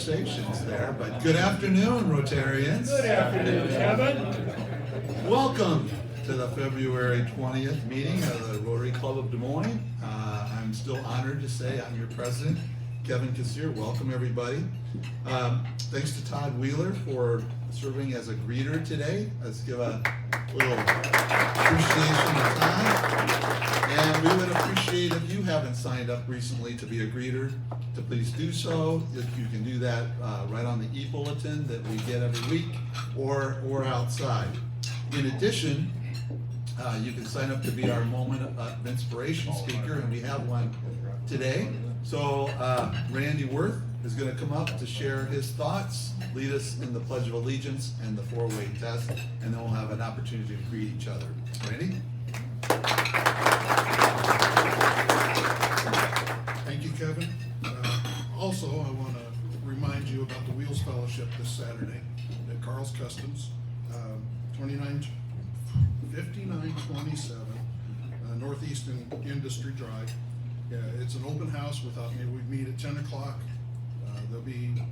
conversations there, but good afternoon, Rotarians. Good afternoon, Kevin. Welcome to the February 20th meeting of the Rotary Club of Des Moines. I'm still honored to say I'm your president, Kevin Kassir. Welcome, everybody. Thanks to Todd Wheeler for serving as a greeter today. Let's give a little appreciation of Todd. And we would appreciate if you haven't signed up recently to be a greeter, to please do so. If you can do that right on the e-bulletin that we get every week or outside. In addition, you can sign up to be our moment of inspiration speaker, and we have one today. So Randy Worth is going to come up to share his thoughts, lead us in the Pledge of Allegiance and the four-way test, and then we'll have an opportunity to greet each other. Randy? Thank you, Kevin. Also, I want to remind you about the Wheels Fellowship this Saturday at Carl's Customs, 5927 Northeastern Industry Drive. It's an open house we meet at 10 o'clock. There'll be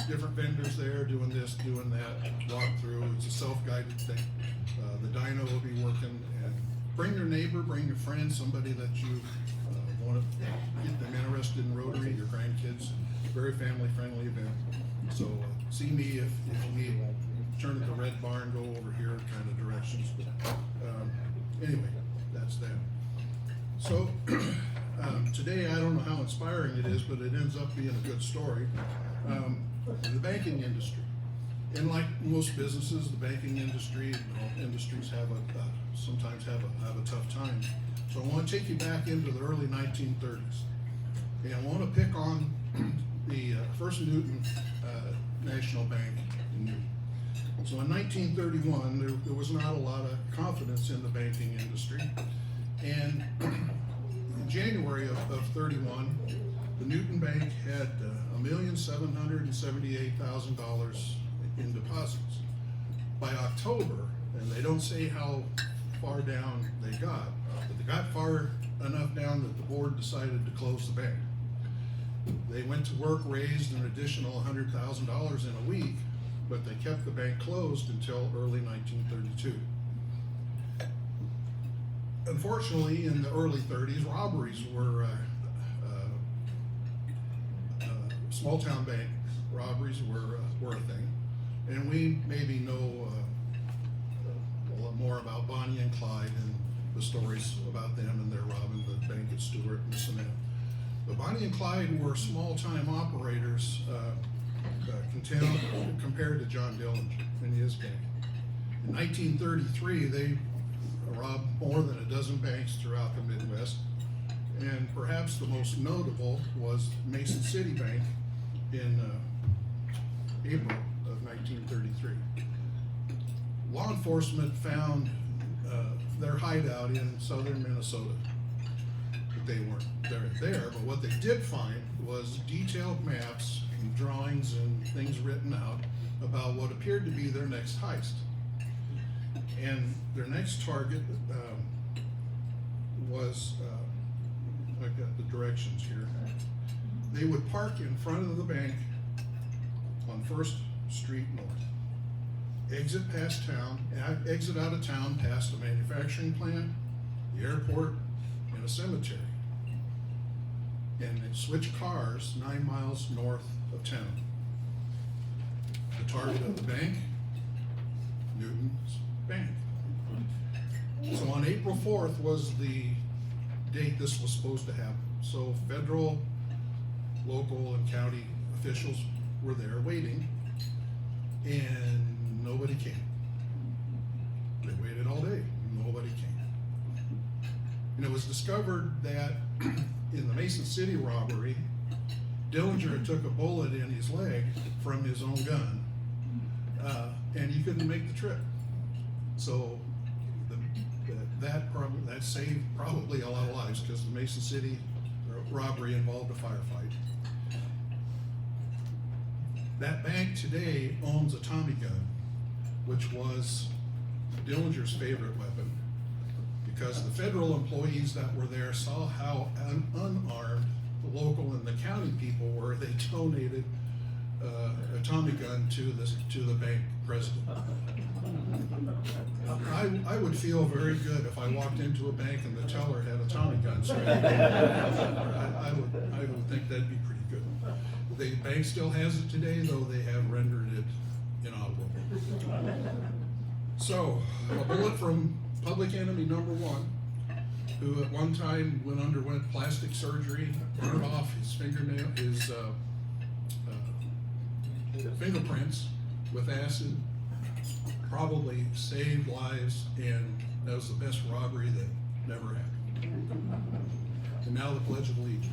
different vendors there doing this, doing that, walk through. It's a self-guided thing. The dyno will be working. And bring your neighbor, bring your friend, somebody that you want to get them interested in Rotary, your grandkids. Very family-friendly event. So see me if you need. Turn at the Red Barn, go over here kind of directions. But anyway, that's that. So today, I don't know how inspiring it is, but it ends up being a good story. The banking industry. And like most businesses, the banking industry, industries sometimes have a tough time. So I want to take you back into the early 1930s. And I want to pick on the First Newton National Bank in Newton. So in 1931, there was not a lot of confidence in the banking industry. And in January of 31, the Newton Bank had $1,778,000 in deposits. By October, and they don't say how far down they got, but they got far enough down that the board decided to close the bank. They went to work, raised an additional $100,000 in a week, but they kept the bank closed until early 1932. Unfortunately, in the early 30s, robberies were small town bank robberies were a thing, and we maybe know a lot more about Bonnie and Clyde and the stories about them and their robbing the bank at Stewart and Cement. But Bonnie and Clyde were small-time operators compared to John Dillinger and his gang. In 1933, they robbed more than a dozen banks throughout the Midwest, and perhaps the most notable was Mason City Bank in April of 1933. Law enforcement found their hideout in southern Minnesota. But they weren't there, but what they did find was detailed maps and drawings and things written out about what appeared to be their next heist. And their next target was, I've got the directions here. They would park in front of the bank on 1st Street North, exit out of town past a manufacturing plant, the airport, and a cemetery. And they'd switch cars 9 miles north of town. The target of the bank, Newton's Bank. So on April 4th was the date this was supposed to happen. So federal, local, and county officials were there waiting, and nobody came. They waited all day, nobody came. And it was discovered that in the Mason City robbery, Dillinger took a bullet in his leg from his own gun, and he couldn't make the trip. So that saved probably a lot of lives, because the Mason City robbery involved a firefight. That bank today owns a Tommy gun, which was Dillinger's favorite weapon, because the federal employees that were there saw how unarmed the local and the county people were. They donated a Tommy gun to the bank president. I would feel very good if I walked into a bank and the teller had a Tommy gun. So I would think that'd be pretty good. The bank still has it today, though they have rendered it inoperable. So, a bullet from public enemy number one, who at one time underwent plastic surgery, burned off his fingerprints with acid, probably saved lives, and that was the best robbery that never happened. And now the Pledge of Allegiance.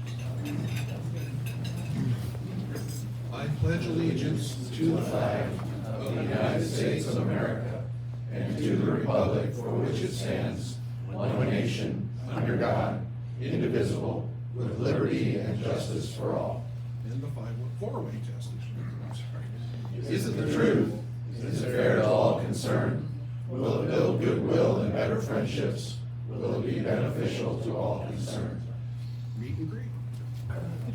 I pledge allegiance to the flag of the United States of America and to the republic for which it stands, one nation, under God, indivisible, with liberty and justice for all. And the four-way test. I'm sorry. Is it the truth? Is it fair to all concerned? Will it build goodwill and better friendships? Will it be beneficial to all concerned? Meet and greet.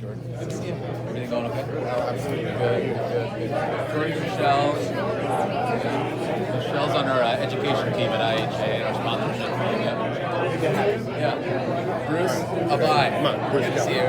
Good to see you. Everything going okay? Absolutely. Good. Michelle. Michelle's on our education team at IHA and our sponsorship team. Yeah. Bruce, bye. Come on, Bruce. Good to see you.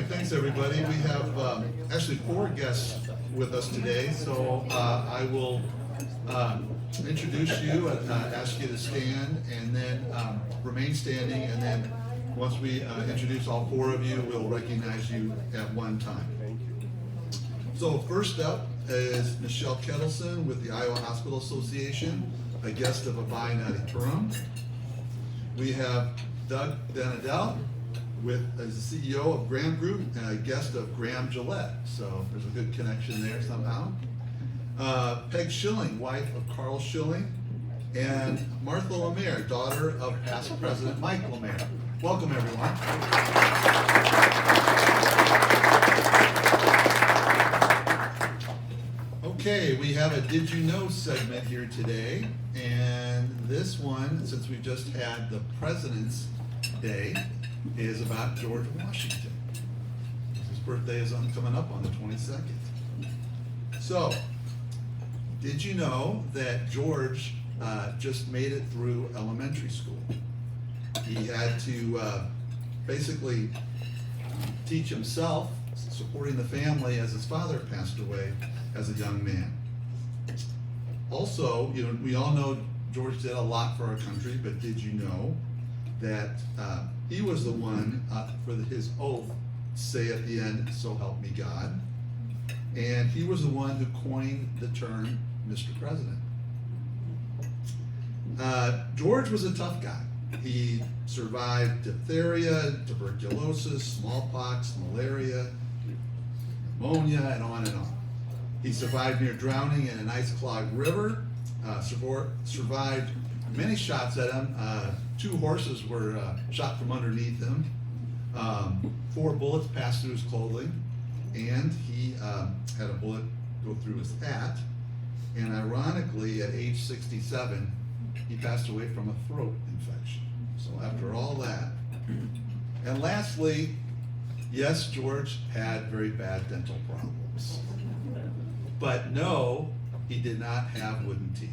Thanks, everybody. We have actually 4 guests with us today, so I will introduce you and ask you to stand, and then remain standing, and then once we introduce all 4 of you, we'll recognize you at one time. So first up is Michelle Kettleson with the Iowa Hospital Association, a guest of Abai Natiturum. We have Doug Denadel as the CEO of Graham Group and a guest of Graham Gillette. So there's a good connection there somehow. Peg Schilling, wife of Carl Schilling, and Martha Lemare, daughter of past President Mike Lemare. Welcome, everyone. Okay, we have a Did You Know segment here today, and this one, since we just had the President's Day, is about George Washington. His birthday is coming up on the 22nd. So, did you know that George just made it through elementary school? He had to basically teach himself, supporting the family as his father passed away as a young man. Also, we all know George did a lot for our country, but did you know that he was the one for his oath, say at the end, "So help me God." And he was the one who coined the term Mr. President. George was a tough guy. He survived diphtheria, tuberculosis, smallpox, malaria, pneumonia, and on and on. He survived near drowning in an ice-clogged river, survived many shots at him. 2 horses were shot from underneath him. 4 bullets passed through his clothing, and he had a bullet go through his hat. And ironically, at age 67, he passed away from a throat infection. So after all that, and lastly, yes, George had very bad dental problems. But no, he did not have wooden teeth.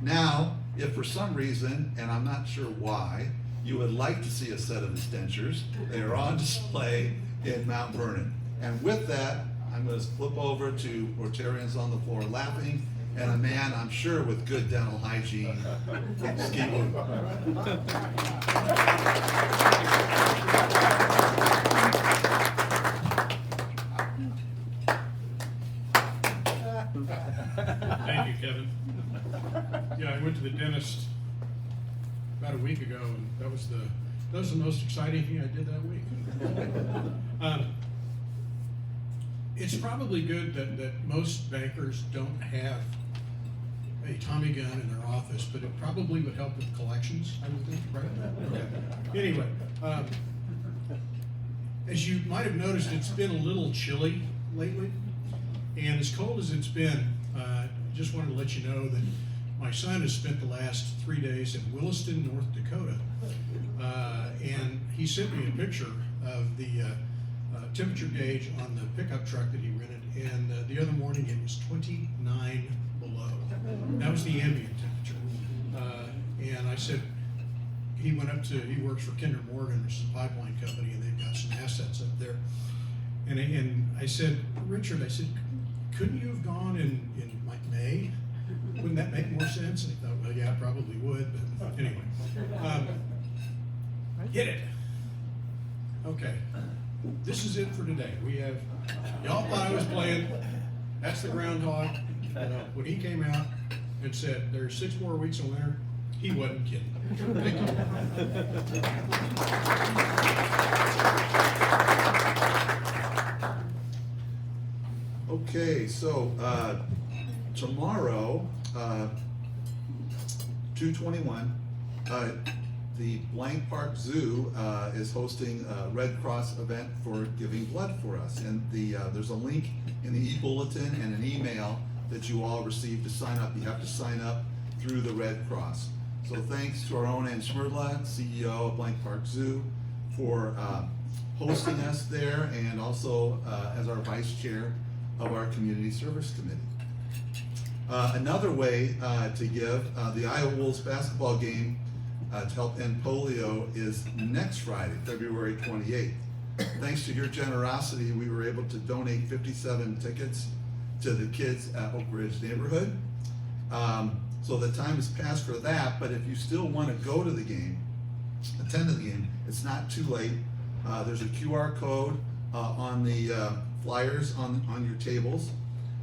Now, if for some reason, and I'm not sure why, you would like to see a set of his dentures, they are on display in Mount Vernon. And with that, I'm going to flip over to Rotarians on the floor laughing, and a man, I'm sure, with good dental hygiene. Ski Woo. Thank you, Kevin. Yeah, I went to the dentist about a week ago, and that was the most exciting thing I did that week. It's probably good that most bankers don't have a Tommy gun in their office, but it probably would help with collections, I would think, right? Okay. Anyway, as you might have noticed, it's been a little chilly lately, and as cold as it's been, just wanted to let you know that my son has spent the last 3 days in Williston, North Dakota, and he sent me a picture of the temperature gauge on the pickup truck that he rented, and the other morning it was 29 below. That was the ambient temperature. And I said, he works for Kinder Morgan, which is a pipeline company, and they've got some assets up there. And I said, Richard, couldn't you have gone in like May? Wouldn't that make more sense? And he thought, well, yeah, I probably would, but anyway. Get it. Okay. This is it for today. We have, y'all thought I was playing. That's the groundhog. When he came out and said there's 6 more weeks of winter, he wasn't kidding. Thank you. Okay, so tomorrow, 2/21, the Blank Park Zoo is hosting a Red Cross event for giving blood for us. And there's a link in the e-bulletin and an email that you all received to sign up. You have to sign up through the Red Cross. So thanks to our own Ann Schmerdla, CEO of Blank Park Zoo, for hosting us there, and also as our vice chair of our community service committee. Another way to give, the Iowa Wolves basketball game to help end polio is next Friday, February 28th. Thanks to your generosity, we were able to donate 57 tickets to the kids at Oak Ridge neighborhood. So the time has passed for that, but if you still want to go to the game, attend the game, it's not too late. There's a QR code on the flyers on your tables,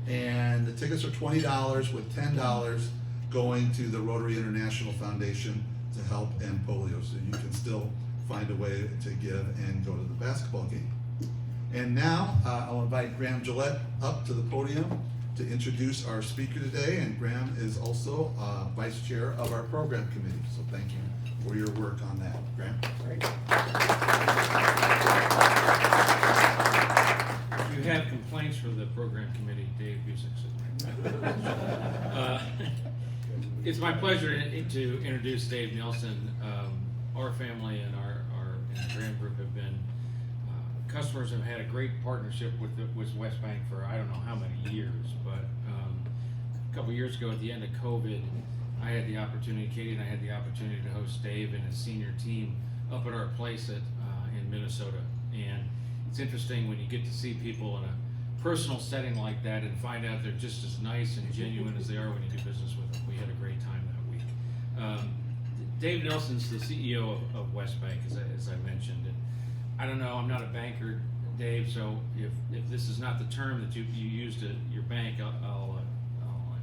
and the tickets are $20 with $10 going to the Rotary International Foundation to help end polio, so you can still find a way to give and go to the basketball game. And now I'll invite Graham Gillette up to the podium to introduce our speaker today, and Graham is also vice chair of our program committee, so thank you for your work on that. Graham? Great. If you have complaints for the program committee, Dave Busick says. It's my pleasure to introduce Dave Nelson. Our family and our Graham group have been customers, have had a great partnership with West Bank for I don't know how many years, but a couple years ago at the end of COVID, I had the opportunity, Katie and I had the opportunity to host Dave and his senior team up at our place in Minnesota. And it's interesting when you get to see people in a personal setting like that and find out they're just as nice and genuine as they are when you do business with them. We had a great time that week. Dave Nelson's the CEO of West Bank, as I mentioned. And I don't know, I'm not a banker, Dave, so if this is not the term that you used at your bank, I'll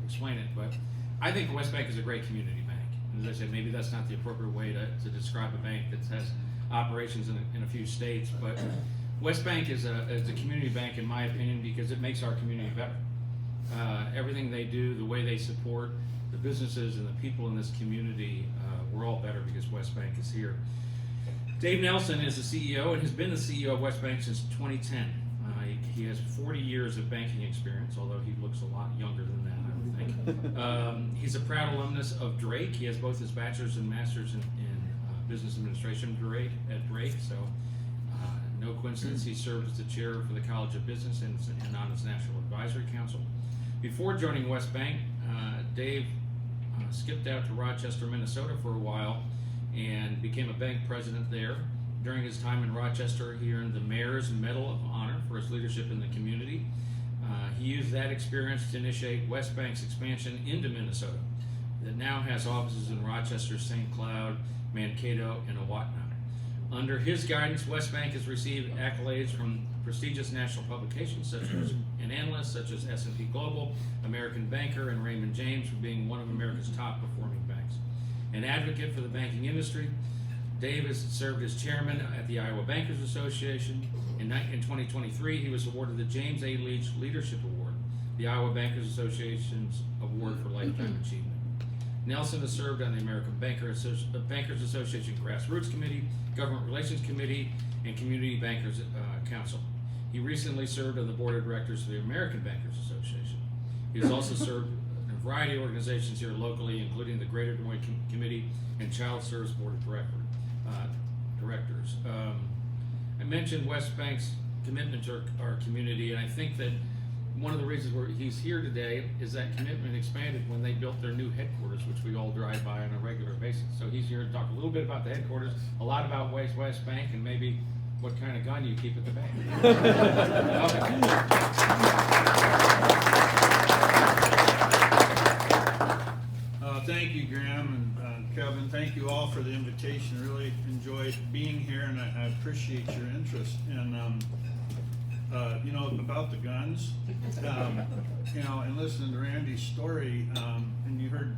explain it. But I think West Bank is a great community bank. And as I said, maybe that's not the appropriate way to describe a bank that has operations in a few states, but West Bank is a community bank, in my opinion, because it makes our community better. Everything they do, the way they support the businesses and the people in this community, we're all better because West Bank is here. Dave Nelson is the CEO and has been the CEO of West Bank since 2010. He has 40 years of banking experience, although he looks a lot younger than that, I would think. He's a proud alumnus of Drake. He has both his bachelor's and master's in business administration at Drake, so No coincidence, he served as the chair for the College of Business and on its National Advisory Council. Before joining West Bank, Dave skipped out to Rochester, Minnesota for a while and became a bank president there. During his time in Rochester, he earned the Mayor's Medal of Honor for his leadership in the community. He used that experience to initiate West Bank's expansion into Minnesota, that now has offices in Rochester, St. Cloud, Mankato, and Owatonna. Under his guidance, West Bank has received accolades from prestigious national publications such as and analysts such as S&P Global, American Banker, and Raymond James for being one of America's top performing banks. An advocate for the banking industry, Dave has served as chairman at the Iowa Bankers Association. In 2023, he was awarded the James A. Leach Leadership Award, the Iowa Bankers Association's award for lifetime achievement. Nelson has served on the American Bankers Association Grassroots Committee, Government Relations Committee, and Community Bankers Council. He recently served on the board of directors of the American Bankers Association. He has also served in a variety of organizations here locally, including the Greater Des Moines Committee and Child Service Board of Directors. I mentioned West Bank's commitment to our community, and I think that one of the reasons he's here today is that commitment expanded when they built their new headquarters, which we all drive by on a regular basis. So he's here to talk a little bit about the headquarters, a lot about West Bank, and maybe what kind of gun you keep at the bank. Thank you, Graham and Kevin. Thank you all for the invitation. Really enjoyed being here, and I appreciate your interest. And you know, about the guns, you know, and listening to Randy's story, and you heard,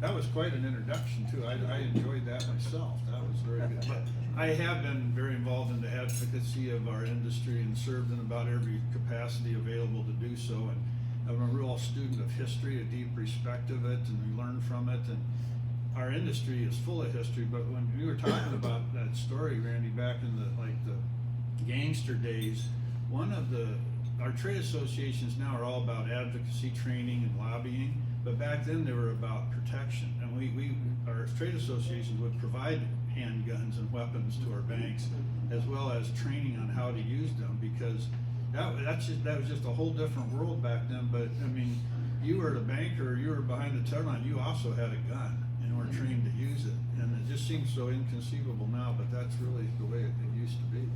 that was quite an introduction too. I enjoyed that myself. That was very good. But I have been very involved in the advocacy of our industry and served in about every capacity available to do so. And I'm a real student of history, a deep respect of it, and we learn from it. And our industry is full of history, but when we were talking about that story, Randy, back in the gangster days, our trade associations now are all about advocacy, training, and lobbying, but back then they were about protection. And our trade associations would provide handguns and weapons to our banks, as well as training on how to use them, because that was just a whole different world back then. But I mean, you were a banker, you were behind the teller line, you also had a gun and were trained to use it. And it just seems so inconceivable now, but that's really the way it used to be.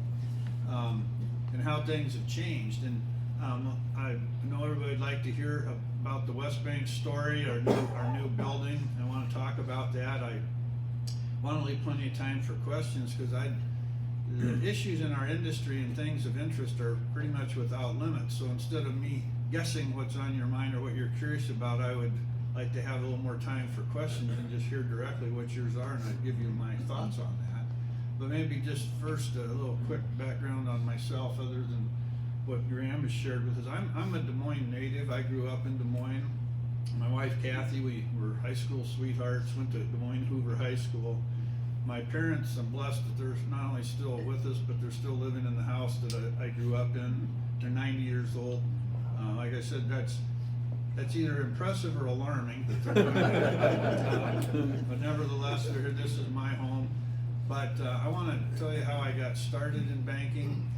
And how things have changed. And I know everybody would like to hear about the West Bank story, our new building. I want to talk about that. I want to leave plenty of time for questions, because the issues in our industry and things of interest are pretty much without limits. So instead of me guessing what's on your mind or what you're curious about, I would like to have a little more time for questions and just hear directly what yours are, and I'd give you my thoughts on that. But maybe just first a little quick background on myself, other than what Graham has shared with us. I'm a Des Moines native. I grew up in Des Moines. My wife Kathy, we were high school sweethearts, went to Des Moines Hoover High School. My parents, I'm blessed that they're not only still with us, but they're still living in the house that I grew up in. They're 90 years old. Like I said, that's either impressive or alarming that they're doing that. But nevertheless, this is my home. But I want to tell you how I got started in banking,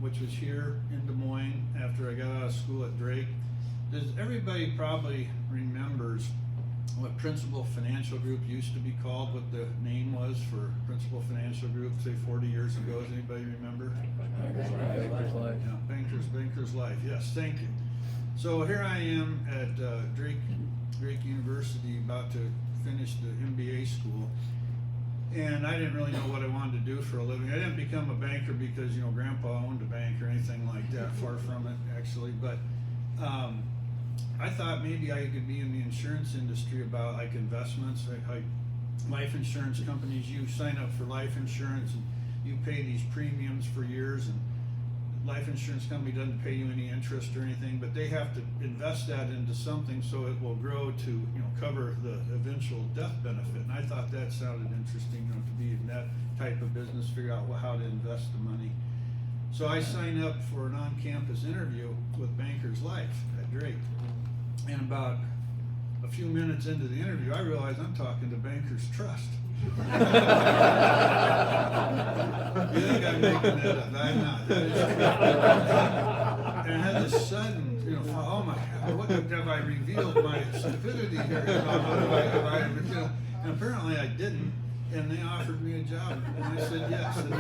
which was here in Des Moines after I got out of school at Drake. Everybody probably remembers what Principal Financial Group used to be called, what the name was for Principal Financial Group, say 40 years ago. Does anybody remember? Bankers Life. Yeah, Bankers Life. Yes, thank you. So here I am at Drake University, about to finish the MBA school. And I didn't really know what I wanted to do for a living. I didn't become a banker because, Grandpa owned a bank or anything like that, far from it, actually. But I thought maybe I could be in the insurance industry, about like investments, like life insurance companies. You sign up for life insurance and you pay these premiums for years, and life insurance company doesn't pay you any interest or anything, but they have to invest that into something so it will grow to cover the eventual death benefit. And I thought that sounded interesting, to be in that type of business, figure out how to invest the money. So I signed up for an on-campus interview with Bankers Life at Drake. And about a few minutes into the interview, I realized I'm talking to Bankers Trust. You think I'm making that up? I'm not. And I had this sudden, oh my God, what have I revealed my stupidity here? And apparently I didn't, and they offered me a job, and I said yes. And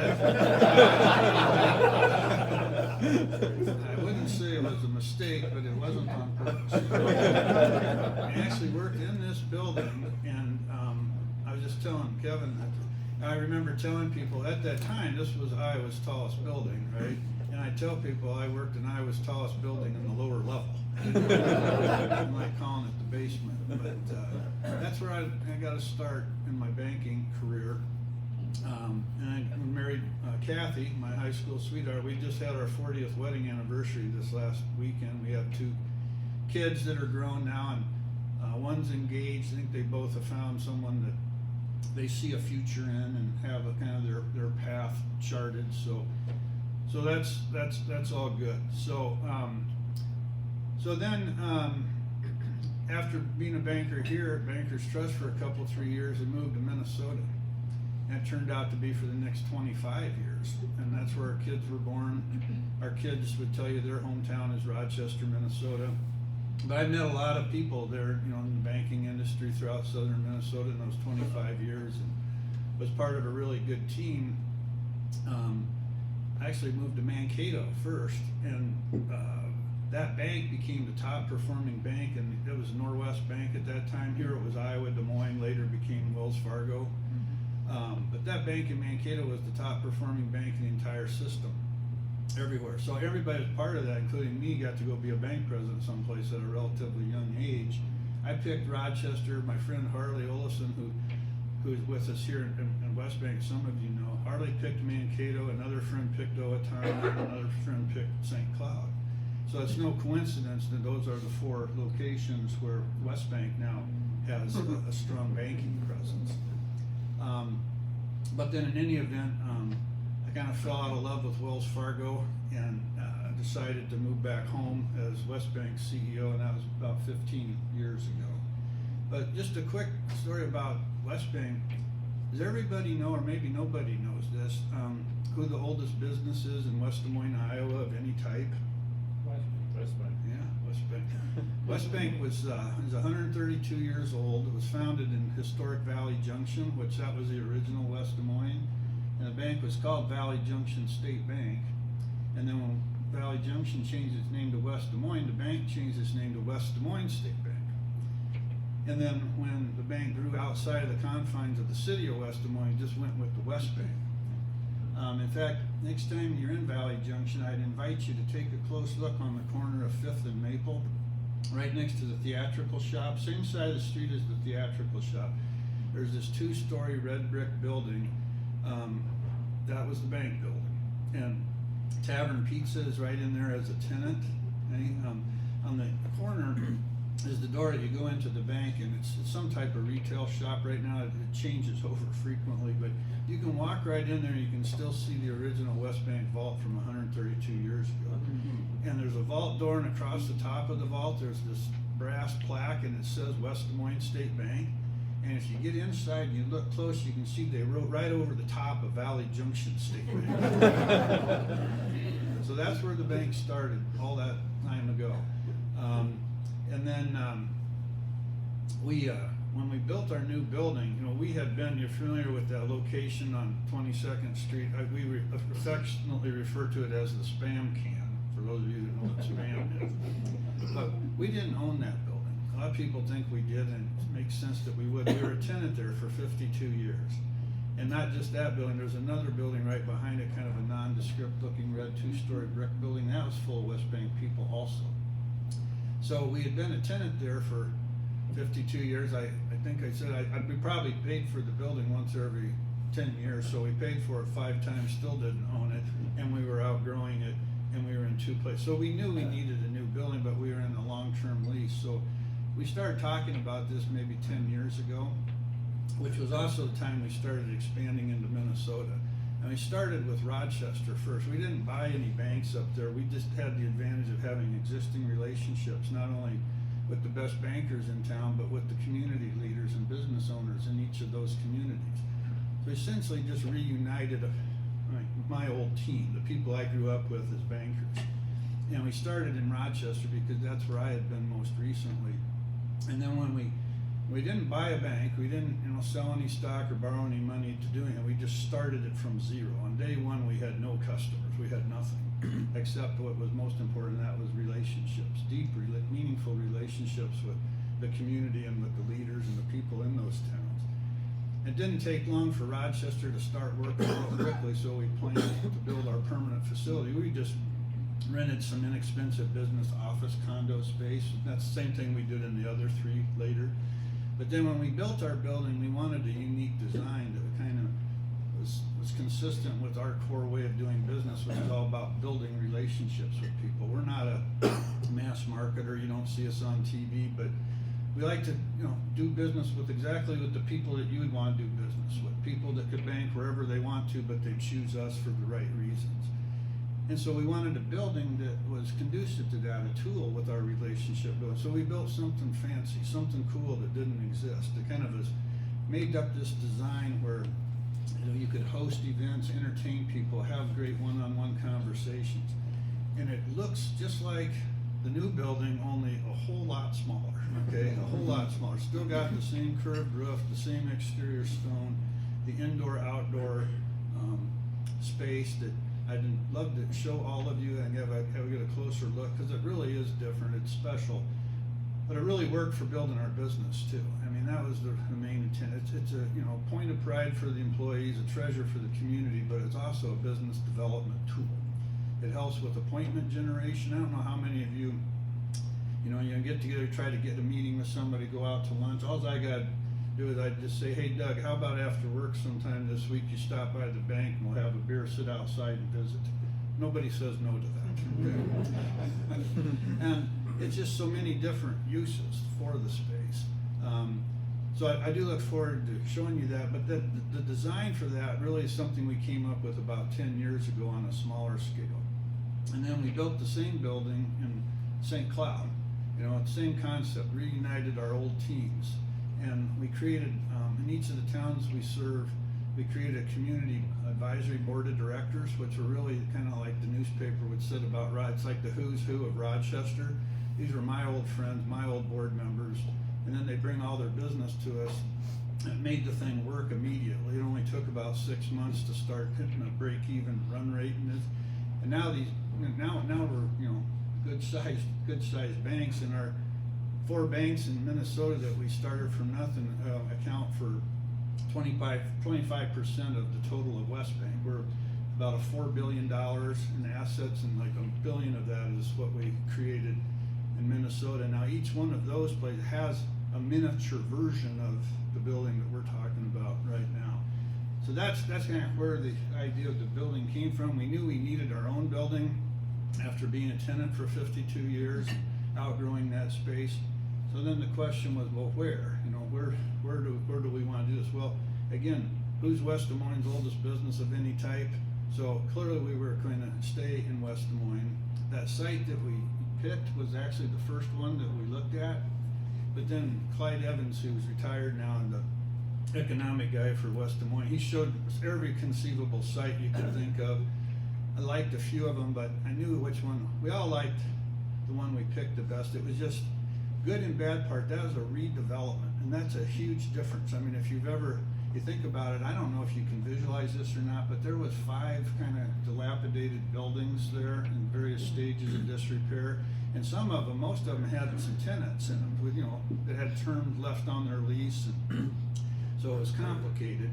I wouldn't say it was a mistake, but it wasn't on purpose. I actually worked in this building, and I was just telling Kevin, I remember telling people at that time, this was Iowa's tallest building, right? And I tell people I worked in Iowa's tallest building in the lower level. I'm like calling it the basement, but that's where I got to start in my banking career. And I married Kathy, my high school sweetheart. We just had our 40th wedding anniversary this last weekend. We have 2 kids that are grown now, and one's engaged. I think they both have found someone that they see a future in and have a kind of their path charted. So that's all good. So then after being a banker here at Bankers Trust for a couple, 3 years, I moved to Minnesota. And it turned out to be for the next 25 years. And that's where our kids were born. Our kids would tell you their hometown is Rochester, Minnesota. But I've met a lot of people there, in the banking industry throughout southern Minnesota in those 25 years, and was part of a really good team. I actually moved to Mankato first, and that bank became the top performing bank, and it was Norwest Bank at that time. Here it was Iowa Des Moines, later became Wells Fargo. But that bank in Mankato was the top performing bank in the entire system, everywhere. So everybody was part of that, including me, got to go be a bank president someplace at a relatively young age. I picked Rochester. My friend Harley Olison, who's with us here in West Bank, some of you know, Harley picked Mankato, another friend picked Owatonna, another friend picked St. Cloud. So it's no coincidence that those are the 4 locations where West Bank now has a strong banking presence. But then in any event, I kind of fell out of love with Wells Fargo and decided to move back home as West Bank CEO, and that was about 15 years ago. But just a quick story about West Bank. Does everybody know, or maybe nobody knows this, who the oldest business is in West Des Moines, Iowa, of any type? West Bank. Yeah, West Bank. West Bank was 132 years old. It was founded in historic Valley Junction, which that was the original West Des Moines. And the bank was called Valley Junction State Bank. And then when Valley Junction changed its name to West Des Moines, the bank changed its name to West Des Moines State Bank. And then when the bank grew outside of the confines of the city of West Des Moines, just went with the West Bank. In fact, next time you're in Valley Junction, I'd invite you to take a close look on the corner of 5th and Maple, right next to the theatrical shop, same side of the street as the theatrical shop. There's this 2-story red brick building. That was the bank building. And Tavern Pizza is right in there as a tenant. On the corner is the door that you go into the bank, and it's some type of retail shop right now. It changes over frequently, but you can walk right in there and you can still see the original West Bank vault from 132 years ago. And there's a vault door, and across the top of the vault there's this brass plaque, and it says West Des Moines State Bank. And if you get inside and you look close, you can see they wrote right over the top of Valley Junction State Bank. So that's where the bank started all that time ago. And then when we built our new building, we had been, you're familiar with that location on 22nd Street. We affectionately refer to it as the spam can, for those of you that know what spam is. But we didn't own that building. A lot of people think we did, and it makes sense that we would. We were a tenant there for 52 years. And not just that building, there's another building right behind it, kind of a nondescript looking red 2-story brick building. That was full of West Bank people also. So we had been a tenant there for 52 years. I think I said we probably paid for the building once every 10 years. So we paid for it 5 times, still didn't own it, and we were outgrowing it, and we were in 2 places. So we knew we needed a new building, but we were in a long-term lease. So we started talking about this maybe 10 years ago, which was also the time we started expanding into Minnesota. And we started with Rochester first. We didn't buy any banks up there. We just had the advantage of having existing relationships, not only with the best bankers in town, but with the community leaders and business owners in each of those communities. essentially just reunited my old team, the people I grew up with as bankers. And we started in Rochester because that's where I had been most recently. And then when we didn't buy a bank, we didn't sell any stock or borrow any money to do it. We just started it from zero. On day one, we had no customers. We had nothing except what was most important, and that was relationships, deep, meaningful relationships with the community and with the leaders and the people in those towns. It didn't take long for Rochester to start working real quickly, so we planned to build our permanent facility. We just rented some inexpensive business office condo space. That's the same thing we did in the other three later. But then when we built our building, we wanted a unique design that kind of was consistent with our core way of doing business, which is all about building relationships with people. We're not a mass marketer. You don't see us on TV, but we like to, do business with the people that you would want to do business with. People that could bank wherever they want to, but they choose us for the right reasons. And so we wanted a building that was conducive to that, a tool with our relationship building. So we built something fancy, something cool that didn't exist. It kind of has made up this design where you could host events, entertain people, have great one-on-one conversations. And it looks just like the new building, only a whole lot smaller, okay? A whole lot smaller. Still got the same curved roof, the same exterior stone, the indoor-outdoor space that I'd love to show all of you and have a get a closer look, because it really is different, it's special. But it really worked for building our business too. I mean, that was the main intent. It's a point of pride for the employees, a treasure for the community, but it's also a business development tool. It helps with appointment generation. I don't know how many of you, you get together, try to get a meeting with somebody, go out to lunch. All I got to do is I'd just say, hey Doug, how about after work sometime this week you stop by the bank and we'll have a beer, sit outside and visit. Nobody says no to that. And it's just so many different uses for the space. So I do look forward to showing you that, but the design for that really is something we came up with about 10 years ago on a smaller scale. And then we built the same building in St. Cloud, same concept, reunited our old teams. And we created, in each of the towns we serve, we created a community advisory board of directors, which are really kind of like the newspaper would say about it's like the who's who of Rochester. These were my old friends, my old board members, and then they bring all their business to us. It made the thing work immediately. It only took about 6 months to start hitting a break-even run rate, and now we're good sized banks, and our 4 banks in Minnesota that we started from nothing account for 25% of the total of West Bank. We're about a $4 billion in assets, and like $1 billion of that is what we created in Minnesota. Now each one of those places has a miniature version of the building that we're talking about right now. So that's kind of where the idea of the building came from. We knew we needed our own building after being a tenant for 52 years, outgrowing that space. So then the question was, well, where? Where do we want to do this? Well, again, who's West Des Moines' oldest business of any type? So clearly we were going to stay in West Des Moines. That site that we picked was actually the first one that we looked at. But then Clyde Evans, who's retired now and the economic guy for West Des Moines, he showed us every conceivable site you could think of. I liked a few of them, but I knew which one. We all liked the one we picked the best. It was just good and bad part. That was a redevelopment, and that's a huge difference. I mean, if you think about it, I don't know if you can visualize this or not, but there was 5 kind of dilapidated buildings there in various stages of disrepair, and most of them had some tenants in them, with, that had terms left on their lease, and so it was complicated.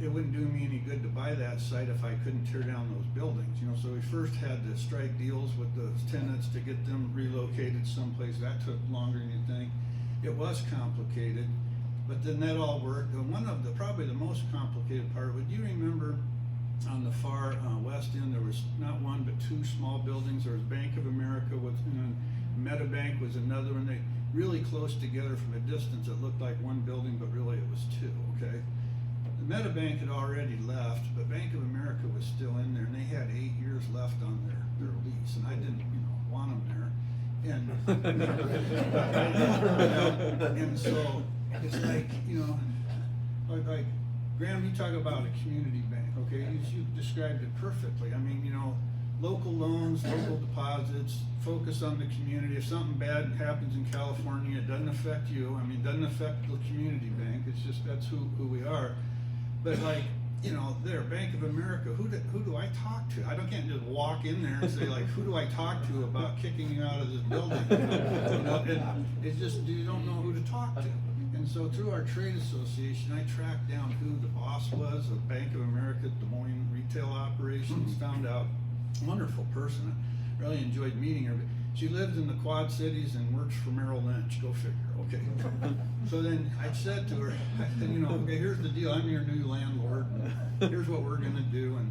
It wouldn't do me any good to buy that site if I couldn't tear down those buildings. So we first had to strike deals with those tenants to get them relocated someplace. That took longer than you think. It was complicated, but then that all worked. And probably the most complicated part, would you remember on the far west end, there was not one but 2 small buildings. There was Bank of America and Metabank was another one. They really close together from a distance. It looked like one building, but really it was 2, okay? The Metabank had already left, but Bank of America was still in there, and they had 8 years left on their lease, and I didn't, want them there. And so it's like, like Graham, you talk about a community bank, okay, you described it perfectly. I mean, you know, local loans, local deposits, focus on the community. If something bad happens in California, it doesn't affect you. I mean, it doesn't affect the community bank. It's just, that's who we are. But like, you know, there, Bank of America, who do I talk to? Can't just walk in there and say like, who do I talk to about kicking you out of this building? You know, and it's just, you don't know who to talk to. And so through our trade association, I tracked down who the boss was of Bank of America Des Moines retail operations, found out, wonderful person. I really enjoyed meeting her. She lives in the Quad Cities and works for Merrill Lynch. Go figure, okay. So then I said to her, I said, you know, okay, here's the deal. I'm your new landlord. And here's what we're gonna do. And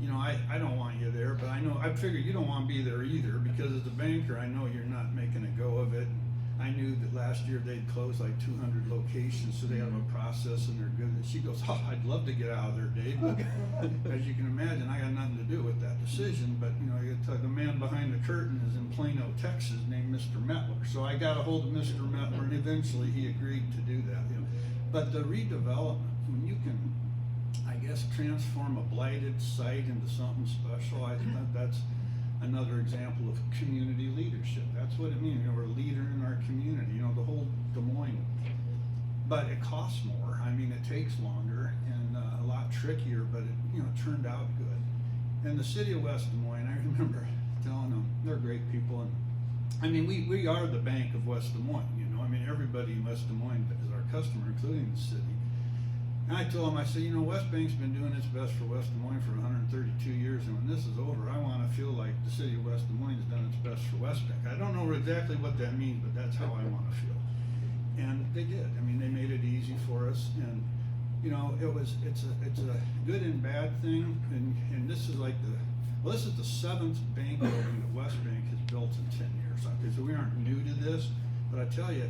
you know, I don't want you there, but I figured you don't want to be there either, because as a banker, I know you're not making a go of it. I knew that last year they'd closed like 200 locations, so they have a process and they're good. And she goes, oh, I'd love to get out of there, Dave, but as you can imagine, I got nothing to do with that decision. But you know, I gotta tell you, the man behind the curtain is in Plano, Texas, named Mr. Metler. So I got a hold of Mr. Metler, and eventually he agreed to do that. You know. But the redevelopment, when you can, I guess, transform a blighted site into something special, I think that's another example of community leadership. That's what it means. You know, we're a leader in our community. You know, the whole Des Moines. But it costs more. I mean, it takes longer and a lot trickier. But it, you know, turned out good. And the city of West Des Moines, I remember telling them they're great people. And I mean, we are the bank of West Des Moines. You know, I mean, everybody in West Des Moines is our customer, including the city. And I told him, I said, you know, West Bank's been doing its best for West Des Moines for 132 years, and when this is over, I want to feel like the city of West Des Moines has done its best for West Bank. I don't know exactly what that means, but that's how I want to feel. And they did. I mean, they made it easy for us, and you know, it's a good and bad thing. And this is like this is the 7th bank building that West Bank has built in 10 years. Okay, so we aren't new to this, but I tell you,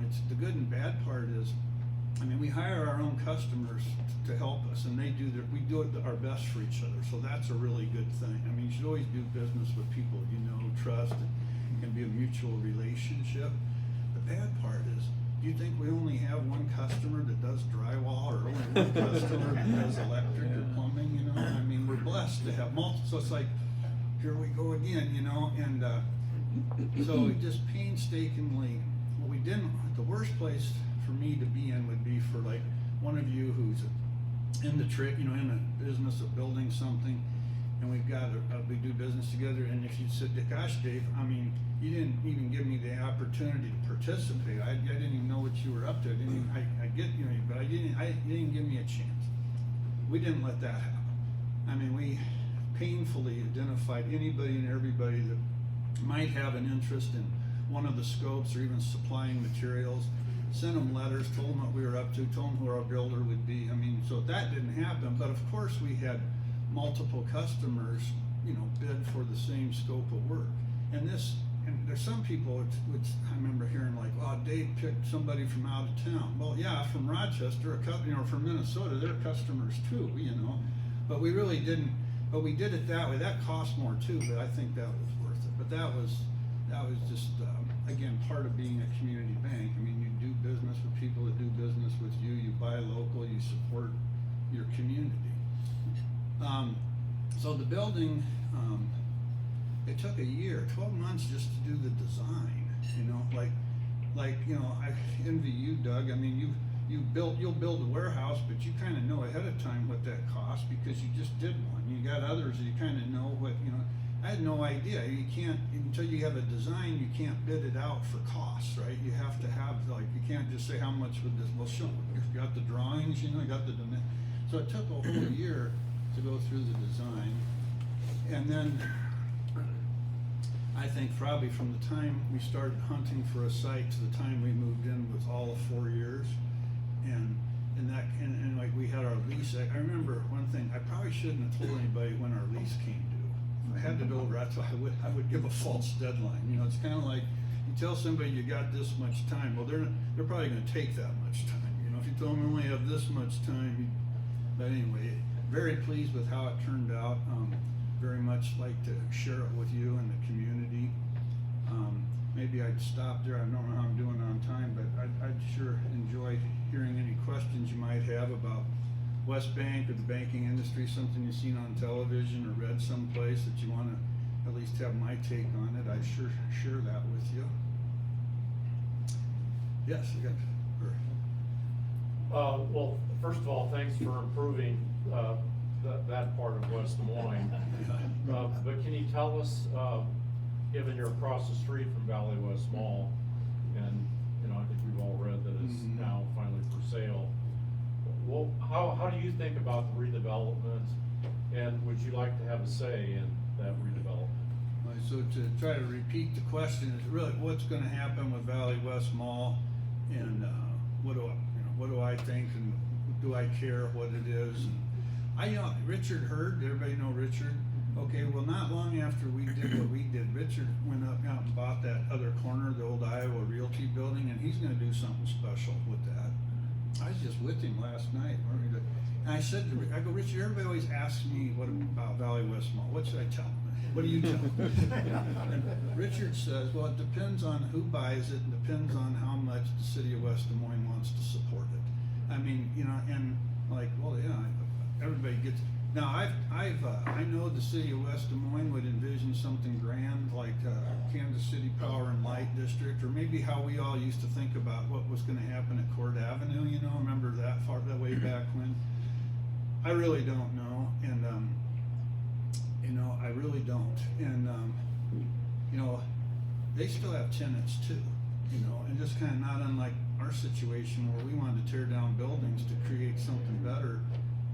it's the good and bad part is, I mean, we hire our own customers to help us, and we do it our best for each other. So that's a really good thing. I mean, you should always do business with people you know, trust, and it can be a mutual relationship. The bad part is, do you think we only have one customer that does drywall, or only one customer that does electric or plumbing? You know, I mean, we're blessed to have multiple. So it's like, here we go again, you know. And so we just painstakingly, what we didn't. The worst place for me to be in would be for like one of you who's in the in the business of building something, and we've got we do business together. And if you said, gosh, Dave, I mean, you didn't even give me the opportunity to participate. I didn't even know what you were up to. I get, you know, but you didn't give me a chance. We didn't let that happen. I mean, we painfully identified anybody and everybody that might have an interest in one of the scopes or even supplying materials. Sent them letters, told them what we were up to, told them who our builder would be. I mean, so that didn't happen. But of course, we had multiple customers, you know, bid for the same scope of work. And there's some people which I remember hearing like, "Oh, Dave picked somebody from out of town." Well, yeah, from Rochester, you know, from Minnesota, they're customers too, you know. But we really didn't. But we did it that way. That cost more too, but I think that was worth it. But that was just again part of being a community bank. I mean, you do business with people that do business with you. You buy local. You support your community. So the building, it took a year, 12 months just to do the design. You know, like you know, I envy you, Doug. I mean, you'll build a warehouse, but you kind of know ahead of time what that costs because you just did one. You got others that you kind of know what, you know. I had no idea. You can't, until you have a design, you can't bid it out for costs, right? You have to have, like, you can't just say how much would this, well, show me. You've got the drawings, you know, you got the dimension. So it took a whole year to go through the design. And then I think probably from the time we started hunting for a site to the time we moved in was all of 4 years. And like we had our lease. I remember one thing, I probably shouldn't have told anybody when our lease came due. If I had it over, I would give a false deadline. You know, it's kind of like you tell somebody you got this much time. Well, they're probably going to take that much time. You know, if you tell them we only have this much time. But anyway, very pleased with how it turned out. Very much like to share it with you and the community. Maybe I'd stop there. I don't know how I'm doing on time, but I'd sure enjoy hearing any questions you might have about West Bank or the banking industry, something you've seen on television or read someplace that you wanna at least have my take on it, I'd sure share that with you. Yes, I got, Well, first of all, thanks for improving, that part of West Des Moines. But can you tell us, given you're across the street from Valley West Mall, and, you know, I think we've all read that it's Mhm. now finally for sale. Well, how do you think about the redevelopment, and would you like to have a say in that redevelopment? So to try to repeat the question is really what's gonna happen with Valley West Mall, and, what do I think, and do I care what it is? And Richard Hurd, everybody know Richard? Okay, well, not long after we did what we did, Richard went out and bought that other corner, the old Iowa Realty building, and he's gonna do something special with that. I was just with him last night, and I said to I go, Richard, everybody always asks me what about Valley West Mall, what should I tell them? What do you tell them? And Richard says, well, it depends on who buys it, and depends on how much the city of West Des Moines wants to support it. I mean, you know, and like, well, yeah, everybody gets, now I know the city of West Des Moines would envision something grand like Kansas City Power and Light District, or maybe how we all used to think about what was gonna happen at Court Avenue, you know, remember that that way back when? I really don't know, and, you know, I really don't, and, you know, they still have tenants too, you know, and just kinda not unlike our situation where we wanted to tear down buildings to create something better.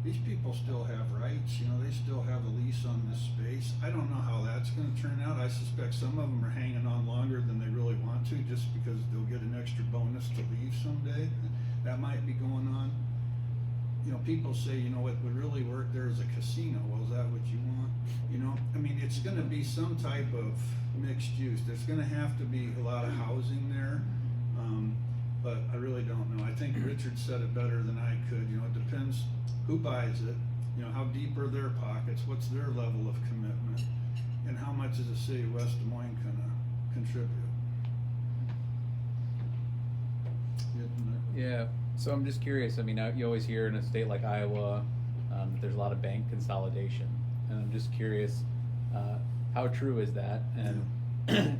These people still have rights, you know, they still have a lease on this space. I don't know how that's gonna turn out. I suspect some of them are hanging on longer than they really want to, just because they'll get an extra bonus to leave someday. That might be going on. You know, people say, you know, what would really work there is a casino. Well, is that what you want? You know, I mean, it's gonna be some type of mixed use. There's gonna have to be a lot of housing there. But I really don't know. I think Richard said it better than I could. You know, it depends who buys it, you know, how deep are their pockets, what's their level of commitment, and how much is the city of West Des Moines gonna contribute. Yeah, so I'm just curious, I mean, you always hear in a state like Iowa, that there's a lot of bank consolidation, and I'm just curious, how true is that? And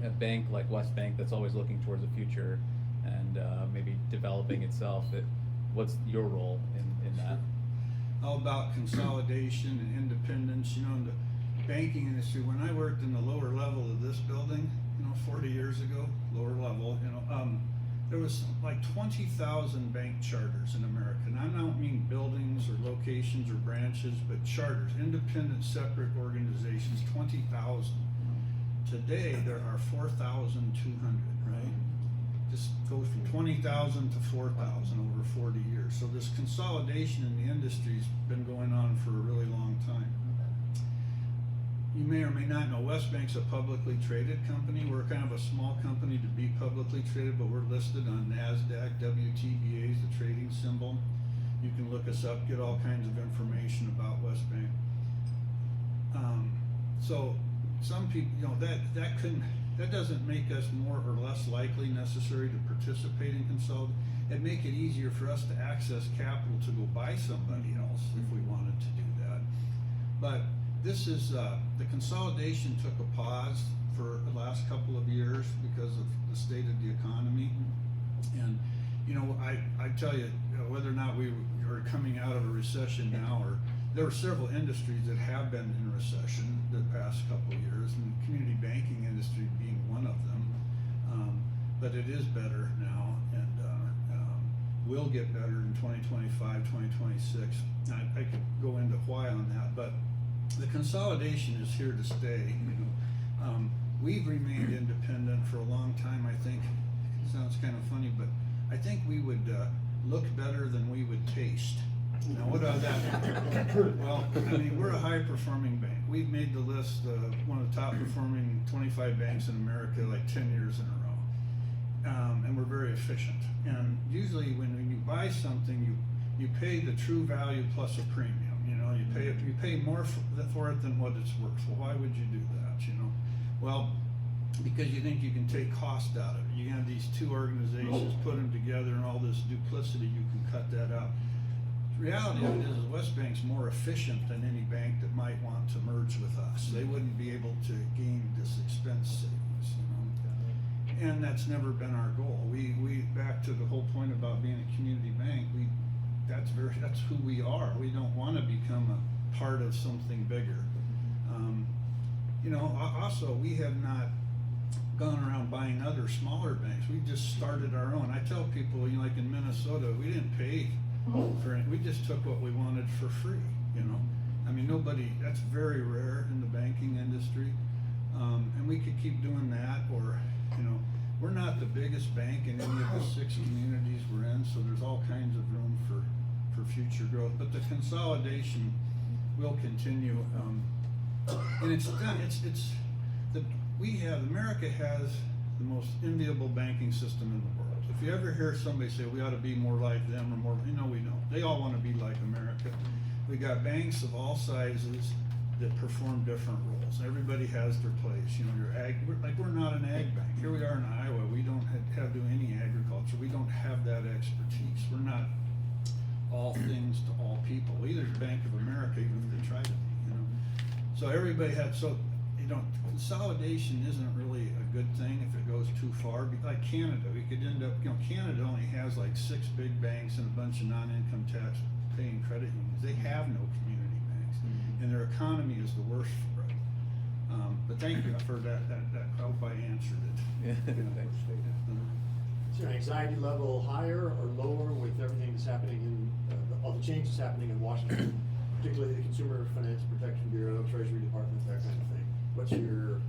a bank like West Bank that's always looking towards the future and maybe developing itself, what's your role in that? All about consolidation and independence, you know, in the banking industry. When I worked in the lower level of this building, you know, 40 years ago, lower level, you know, there was like 20,000 bank charters in America. And I don't mean buildings or locations or branches, but charters, independent, separate organizations, 20,000. Today, there are 4,200, right? Just goes from 20,000 to 4,000 over 40 years. So this consolidation in the industry's been going on for a really long time. You may or may not know, West Bank's a publicly traded company. We're kind of a small company to be publicly traded, but we're listed on NASDAQ, WTBA is the trading symbol. You can look us up, get all kinds of information about West Bank. So some people, you know, that doesn't make us more or less likely necessary to participate in consolidation. It'd make it easier for us to access capital to go buy somebody else if we wanted to do that. But this is, the consolidation took a pause for the last couple of years because of the state of the economy. And, you know, I tell you, whether or not we are coming out of a recession now, or there are several industries that have been in recession the past couple of years, and the community banking industry being one of them. But it is better now, and will get better in 2025, 2026. I could go into why on that, but the consolidation is here to stay. You know, we've remained independent for a long time. I think it sounds kind of funny, but I think we would look better than we would taste. Now, what about that? Well, I mean, we're a high-performing bank. We've made the list of one of the top-performing 25 banks in America like 10 years in a row, and we're very efficient. And usually, when you buy something, you pay the true value plus a premium. You know, you pay more for it than what it's worth. Well, why would you do that? You know, well, because you think you can take cost out of it. You have these two organizations, put them together, and all this duplicity, you can cut that out. The reality of it is West Bank's more efficient than any bank that might want to merge with us. They wouldn't be able to gain this expense savings, you know? And that's never been our goal. We back to the whole point about being a community bank, that's who we are. We don't wanna become a part of something bigger. You know, also, we have not gone around buying other smaller banks. We just started our own. I tell people, you know, like in Minnesota, we didn't pay for it. We just took what we wanted for free, you know? I mean, that's very rare in the banking industry. And we could keep doing that, or, you know, we're not the biggest bank in any of the 6 communities we're in, so there's all kinds of room for future growth. But the consolidation will continue. And it's done, America has the most enviable banking system in the world. If you ever hear somebody say we ought to be more like them or more, you know, we don't. They all want to be like America. We got banks of all sizes that perform different roles. Everybody has their place. You know, we're not an ag bank. Here we are in Iowa. We don't have to do any agriculture. We don't have that expertise. We're not all things to all people. Either Bank of America, even if they try to be, you know. So everybody you know, consolidation isn't really a good thing if it goes too far. Like Canada, we could end up, you know, Canada only has like 6 big banks and a bunch of non-income tax paying credit unions. They have no community banks, and their economy is the worst for it. But thank you for that. I hope I answered it. Yeah, thanks. Is your anxiety level higher or lower with everything that's happening in, all the changes happening in Washington, particularly the Consumer Finance Protection Bureau, Treasury Department, that kind of thing? What's your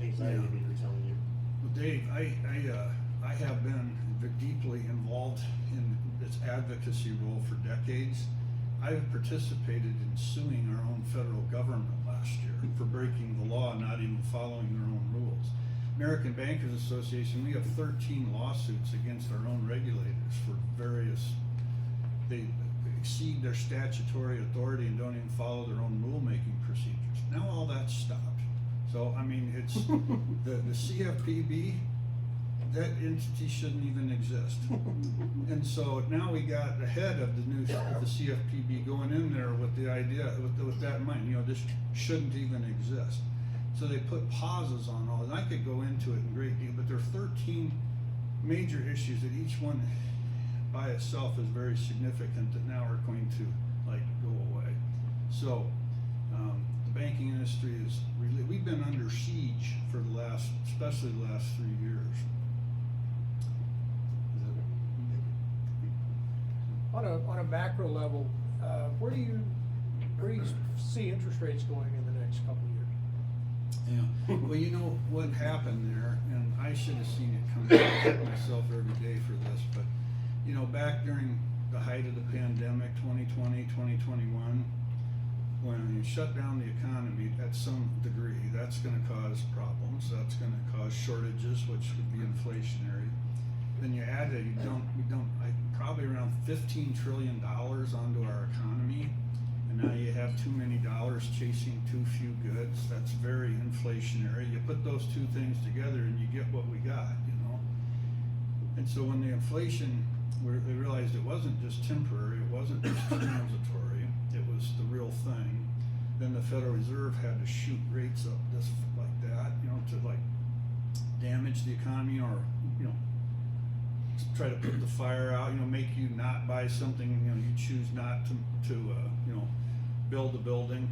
anxiety meter telling you? Well, Dave, I have been deeply involved in this advocacy role for decades. I've participated in suing our own federal government last year for breaking the law and not even following their own rules. American Bankers Association, we have 13 lawsuits against our own regulators for they exceed their statutory authority and don't even follow their own rulemaking procedures. Now all that's stopped. So, I mean, it's, the CFPB, that entity shouldn't even exist. And so now we got the head of the CFPB going in there with the idea, with that in mind, you know, this shouldn't even exist. So they put pauses on all, and I could go into it in great deal, but there are 13 major issues that each one by itself is very significant that now are going to go away. So the banking industry is really, we've been under siege for especially the last 3 years. On a macro level, where do you see interest rates going in the next couple of years? Yeah, well, you know what happened there, and I should have seen it coming. I hit myself every day for this, but you know, back during the height of the pandemic, 2020, 2021, when you shut down the economy at some degree, that's going to cause problems. That's going to cause shortages, which would be inflationary. Then you add that probably around $15 trillion onto our economy, and now you have too many dollars chasing too few goods. That's very inflationary. You put those two things together and you get what we got, you know. And so when the inflation, they realized it wasn't just temporary, it wasn't just transitory, it was the real thing. Then the Federal Reserve had to shoot rates up just like that, you know, to damage the economy, or, you know, try to put the fire out, you know, make you not buy something, you know, you choose not to you know, build a building.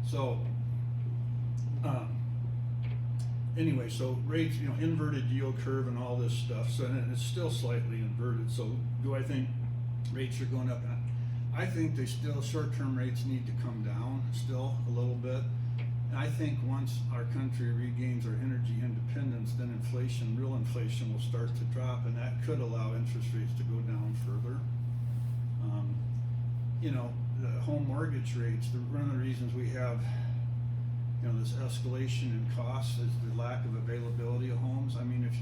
So, anyway, so rates, you know, inverted yield curve and all this stuff. So, and it's still slightly inverted. So, do I think rates are going up? I think short-term rates need to come down still a little bit. And I think once our country regains our energy independence, then real inflation will start to drop, and that could allow interest rates to go down further. You know, the home mortgage rates, one of the reasons we have, you know, this escalation in costs is the lack of availability of homes. I mean, if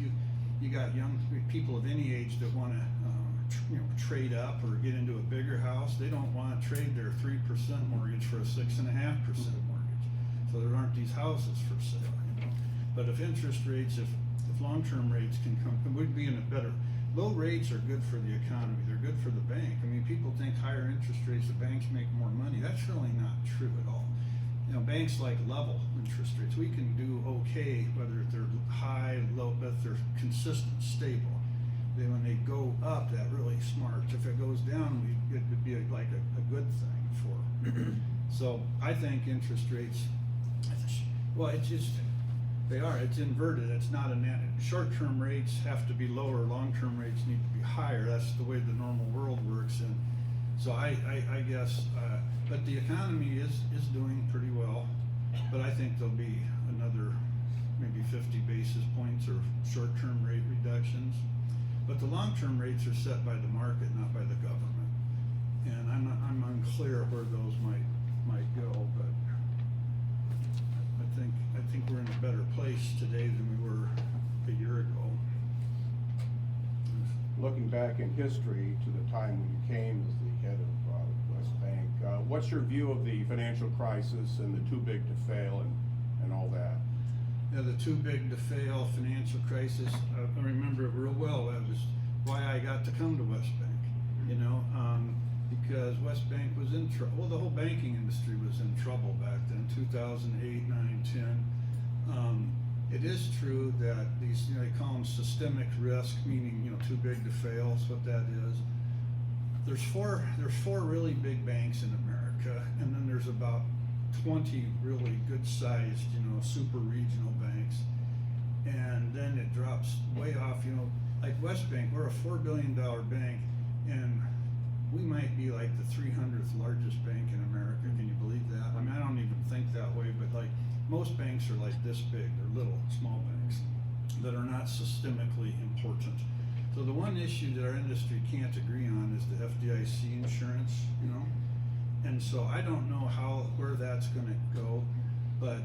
you got young people of any age that want to, you know, trade up or get into a bigger house, they don't want to trade their 3% mortgage for a 6.5% mortgage. So there aren't these houses for sale, you know. But if interest rates, if long-term rates can come, we'd be in a better. low rates are good for the economy, they're good for the bank. I mean, people think higher interest rates, the banks make more money. That's really not true at all. You know, banks like level interest rates. We can do okay whether they're high, low, but if they're consistent, stable. Then when they go up, that really smart. If it goes down, it would be like a good thing for. So I think interest rates, well, it's just, they are, it's inverted. It's not short-term rates have to be lower, long-term rates need to be higher. That's the way the normal world works. And so I guess, but the economy is doing pretty well. But I think there'll be another maybe 50 basis points or short-term rate reductions. But the long-term rates are set by the market, not by the government. And I'm unclear where those might go, but I think we're in a better place today than we were a year ago. Looking back in history to the time when you came as the head of West Bank, what's your view of the financial crisis and the too big to fail and all that? Yeah, the too big to fail financial crisis, I remember it real well. That was why I got to come to West Bank, you know, because West Bank was in trouble. Well, the whole banking industry was in trouble back then, 2008, 9, 10. It is true that these, you know, they call them systemic risk, meaning, you know, too big to fail is what that is. There's four really big banks in America, and then there's about 20 really good-sized, you know, super regional banks, and then it drops way off. You know, like West Bank, we're a $4 billion bank, and we might be like the 300th largest bank in America. Can you believe that? I mean, I don't even think that way, but like most banks are like this big. They're little, small banks that are not systemically important. So the one issue that our industry can't agree on is the FDIC insurance, you know. And so I don't know where that's going to go, but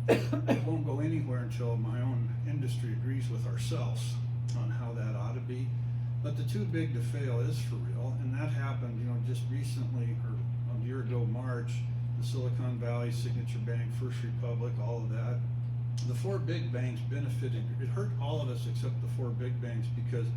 it won't go anywhere until my own industry agrees with ourselves on how that ought to be. But the too big to fail is for real, and that happened, you know, just recently, or a year ago, March. The Silicon Valley, Signature Bank, First Republic, all of that. The four big banks benefited. It hurt all of us except the four big banks because,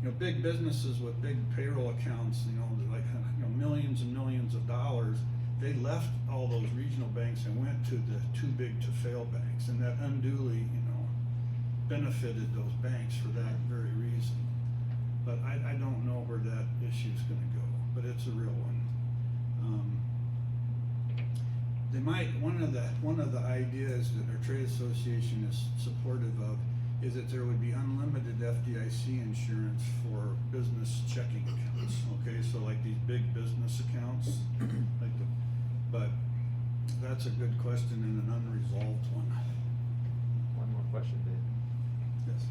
you know, big businesses with big payroll accounts, you know, like, you know, millions and millions of dollars, they left all those regional banks and went to the too big to fail banks, and that unduly, you know, benefited those banks for that very reason. But I don't know where that issue is going to go, but it's a real one. They might, one of the ideas that our trade association is supportive of is that there would be unlimited FDIC insurance for business checking accounts. Okay, so like these big business accounts, but that's a good question and an unresolved one. One more question, Dave. Yes.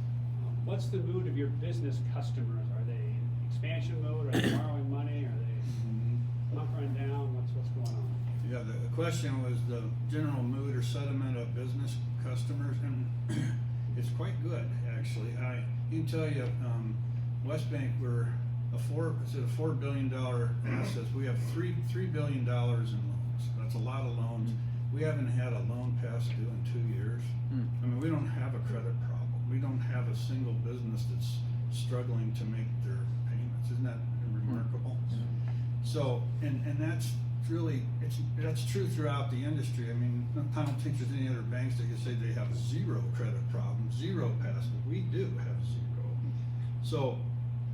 What's the mood of your business customers? Are they in expansion mode? Are they borrowing money? Are they hunkering down? What's going on? Yeah, the question was the general mood or sentiment of business customers, and it's quite good actually. I can tell you, West Bank, we're $4 billion assets. We have $3 billion in loans. That's a lot of loans. We haven't had a loan past due in 2 years. I mean, we don't have a credit problem. We don't have a single business that's struggling to make their payments. Isn't that remarkable? So, and that's really, that's true throughout the industry. I mean, I don't think there's any other banks that can say they have zero credit problems, zero past due. We do have zero. So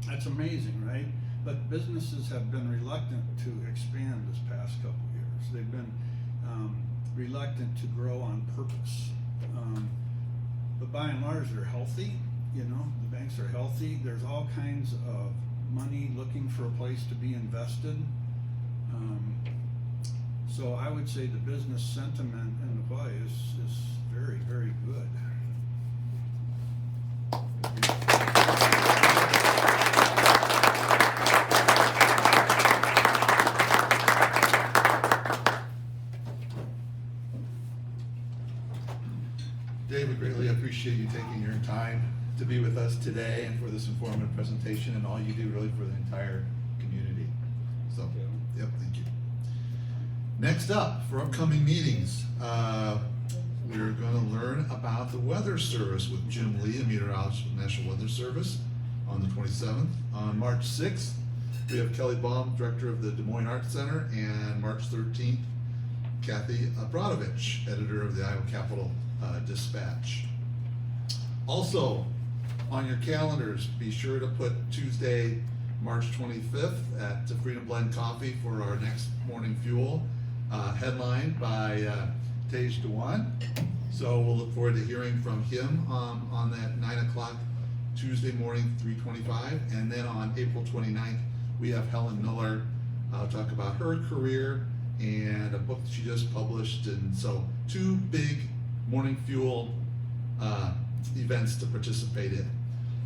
that's amazing, right? But businesses have been reluctant to expand this past couple of years. They've been reluctant to grow on purpose. But by and large, they're healthy. You know, the banks are healthy. There's all kinds of money looking for a place to be invested. So I would say the business sentiment in the play is very, very good. David, greatly appreciate you taking your time to be with us today and for this informative presentation and all you do really for the entire community. So, yep, thank you. Next up, for upcoming meetings, we're going to learn about the weather service with Jim Lee, a meteorologist with National Weather Service. on the 27th. On March 6th, we have Kelly Baum, Director of the Des Moines Arts Center, and March 13th, Kathy Abradovich, Editor of the Iowa Capital Dispatch. Also, on your calendars, be sure to put Tuesday, March 25th at the Freedom Blend Coffee for our next morning fuel, headlined by Tej Dewan. So we'll look forward to hearing from him on that 9 o'clock Tuesday morning, 3:25. And then on April 29th, we have Helen Miller talk about her career and a book that she just published. And so 2 big morning fuel events to participate in.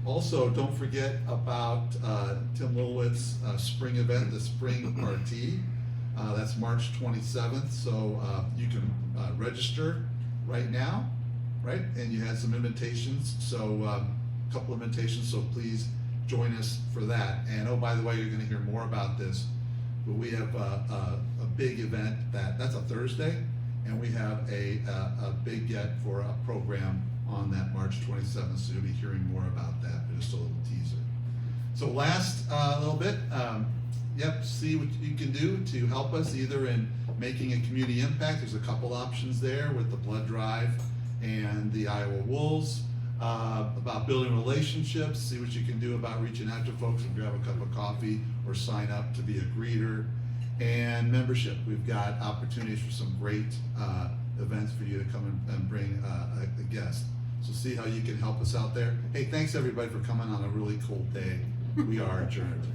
Also, don't forget about Tim Lilwitz's spring event, the Spring Party. That's March 27th, so you can register right now, right? And you had some invitations, so a couple of invitations, so please join us for that. And oh, by the way, you're gonna hear more about this, but we have a big event that's a Thursday, and we have a big get for a program on that March 27th, so you'll be hearing more about that, but just a little teaser. So last little bit, see what you can do to help us either in making a community impact. There's a couple options there with the blood drive and the Iowa Wolves, about building relationships, see what you can do about reaching out to folks and grab a cup of coffee or sign up to be a greeter, and membership. We've got opportunities for some great events for you to come and bring a guest. So see how you can help us out there. Hey, thanks everybody for coming on a really cold day. We are adjourned.